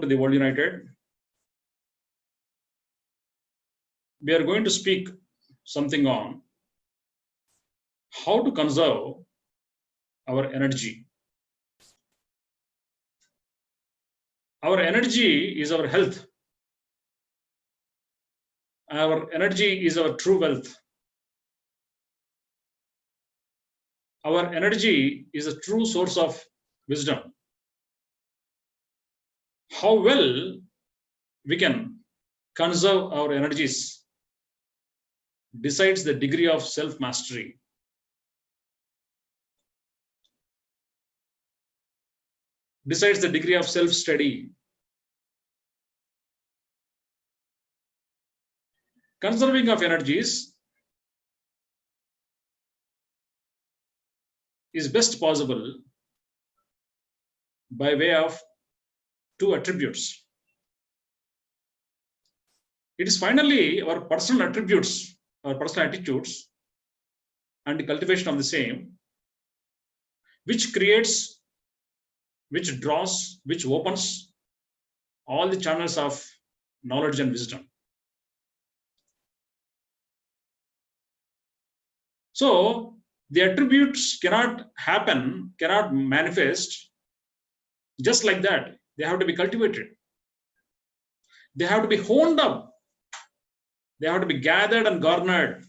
To the World United. We are going to speak something on how to conserve our energy. Our energy is our health. Our energy is our true wealth. Our energy is a true source of wisdom. How well we can conserve our energies decides the degree of self-mastery. Decides the degree of self-study. Conserving of energies is best possible by way of two attributes. It is finally our personal attributes, our personal attitudes, and the cultivation of the same, which creates, which draws, which opens all the channels of knowledge and wisdom. So the attributes cannot happen, cannot manifest just like that. They have to be cultivated. They have to be honed up. They have to be gathered and garnered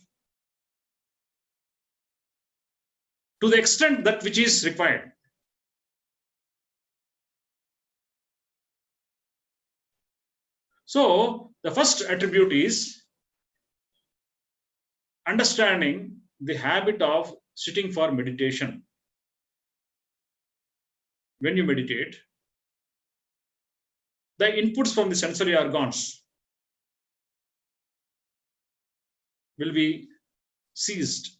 to the extent that which is required. So the first attribute is understanding the habit of sitting for meditation. When you meditate, the inputs from the sensory organs will be ceased.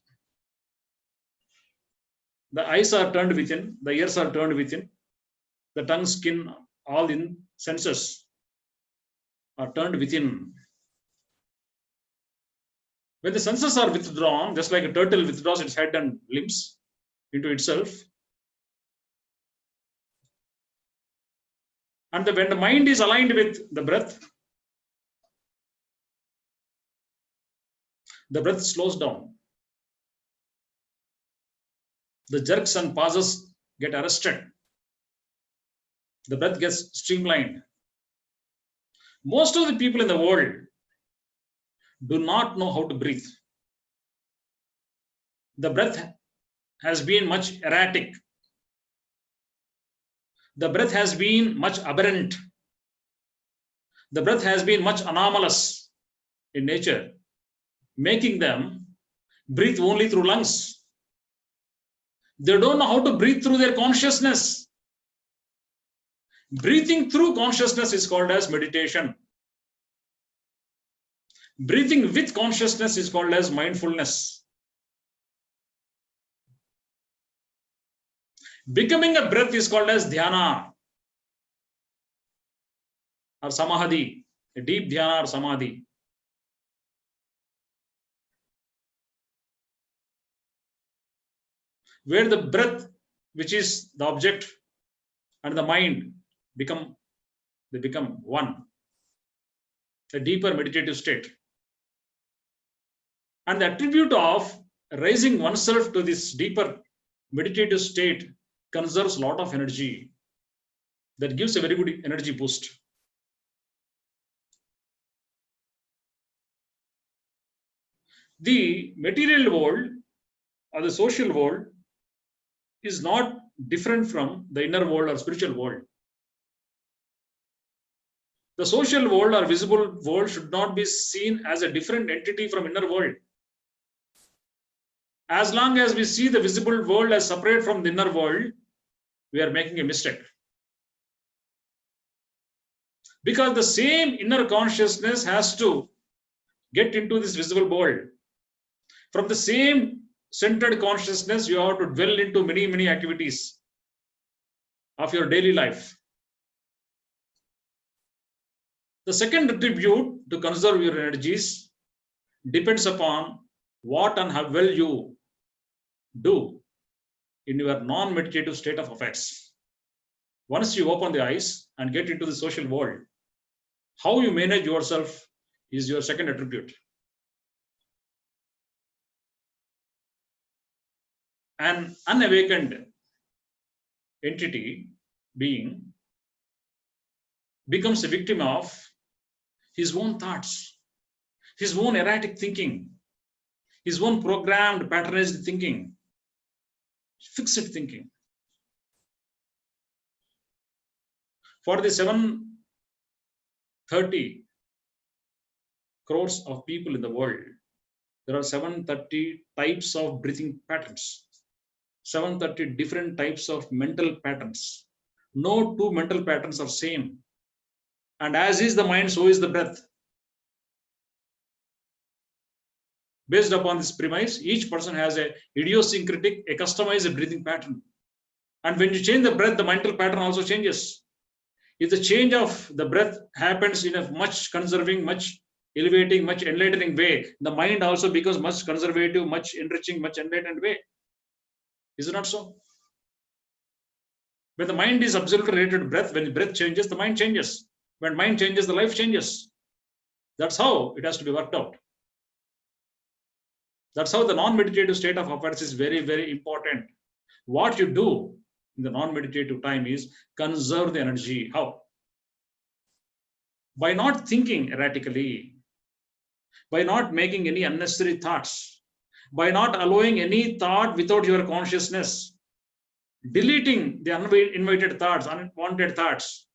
The eyes are turned within, the ears are turned within, the tongue, skin, all in senses are turned within. When the senses are withdrawn, just like a turtle withdraws its head and limbs into itself, and when the mind is aligned with the breath slows down. The jerks and pauses get arrested. The breath gets streamlined. Most of the people in the world do not know how to breathe. The breath has been much erratic. The breath has been much aberrant. The breath has been much anomalous in nature, making them breathe only through lungs. They don't know how to breathe through their consciousness. Breathing through consciousness is called as meditation. Breathing with consciousness is called as mindfulness. Becoming a breath is called as dhyana or samadhi, a deep dhyana or samadhi. Where the breath, which is the object, and the mind become one, a deeper meditative state. And the attribute of raising oneself to this deeper meditative state conserves a lot of energy. That gives a very good energy boost. The material world or the social world is not different from the inner world or spiritual world. The social world or visible world should not be seen as a different entity from inner world. As long as we see the visible world as separate from the inner world, we are making a mistake. Because the same inner consciousness has to get into this visible world. From the same centered consciousness, you have to dwell into many, many activities of your daily life. The second attribute to conserve your energies depends upon what and how well you do in your non-meditative state of affairs. Once you open the eyes and get into the social world, how you manage yourself is your second attribute. An unawakened entity, being, becomes a victim of his own thoughts, his own erratic thinking, his own programmed, patronized thinking, fixed thinking. For the 730 crores of people in the world, there are 730 types of breathing patterns, 730 different types of mental patterns. No two mental patterns are same. And as is the mind, so is the breath. Based upon this premise, each person has a idiosyncratic, a customized breathing pattern. And when you change the breath, the mental pattern also changes. If the change of the breath happens in a much conserving, much elevating, much enlightening way, the mind also becomes much conservative, much enriching, much enlightened way. Is it not so? When the mind is absolutely related to breath, when the breath changes, the mind changes. When mind changes, the life changes. That's how it has to be worked out. That's how the non-meditative state of affairs is very, very important. What you do in the non-meditative time is conserve the energy. How? By not thinking erratically, by not making any unnecessary thoughts, by not allowing any thought without your consciousness, deleting the uninvited thoughts, unwanted thoughts,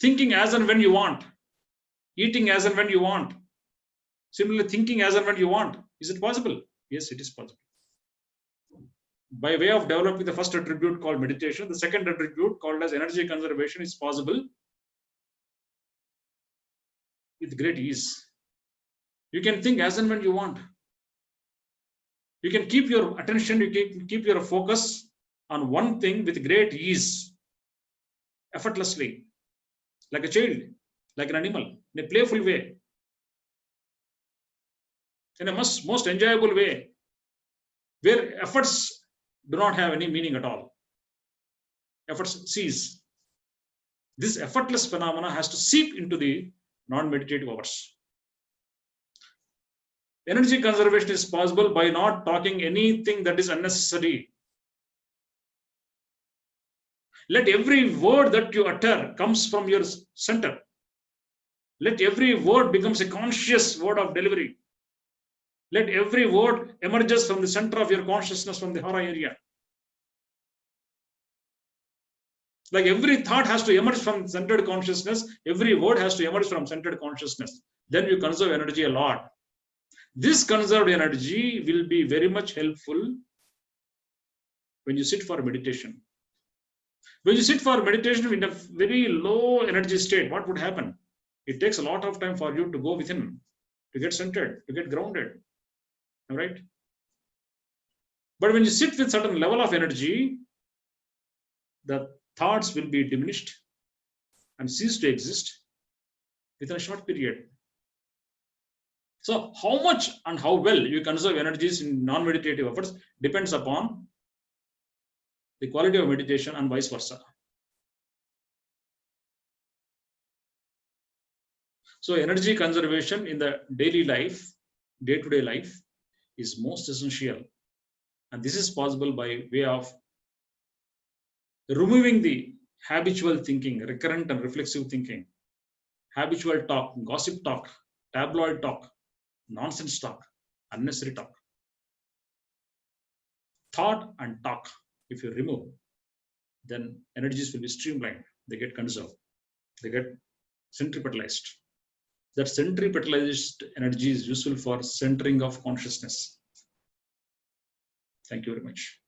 thinking as and when you want, eating as and when you want, similarly thinking as and when you want. Is it possible? Yes, it is possible. By way of developing the first attribute called meditation, the second attribute called as energy conservation is possible with great ease. You can think as and when you want. You can keep your attention, you can keep your focus on one thing with great ease, effortlessly, like a child, like an animal, in a playful way, in a most enjoyable way, where efforts do not have any meaning at all. Efforts cease. This effortless phenomena has to seep into the non-meditative hours. Energy conservation is possible by not talking anything that is unnecessary. Let every word that you utter comes from your center. Let every word becomes a conscious word of delivery. Let every word emerges from the center of your consciousness, from the hara area. Like every thought has to emerge from centered consciousness, every word has to emerge from centered consciousness. Then you conserve energy a lot. This conserved energy will be very much helpful when you sit for meditation. When you sit for meditation in a very low energy state, what would happen? It takes a lot of time for you to go within, to get centered, to get grounded. All right? But when you sit with certain level of energy, the thoughts will be diminished and cease to exist within a short period. So how much and how well you conserve energies in non-meditative efforts depends upon the quality of meditation and vice versa. So energy conservation in the daily life, day-to-day life, is most essential. And this is possible by way of removing the habitual thinking, recurrent and reflexive thinking, habitual talk, gossip talk, tabloid talk, nonsense talk, unnecessary talk. Thought and talk, if you remove, then energies will be streamlined. They get conserved. They get centripetalized. That centripetalized energy is useful for centering of consciousness. Thank you very much.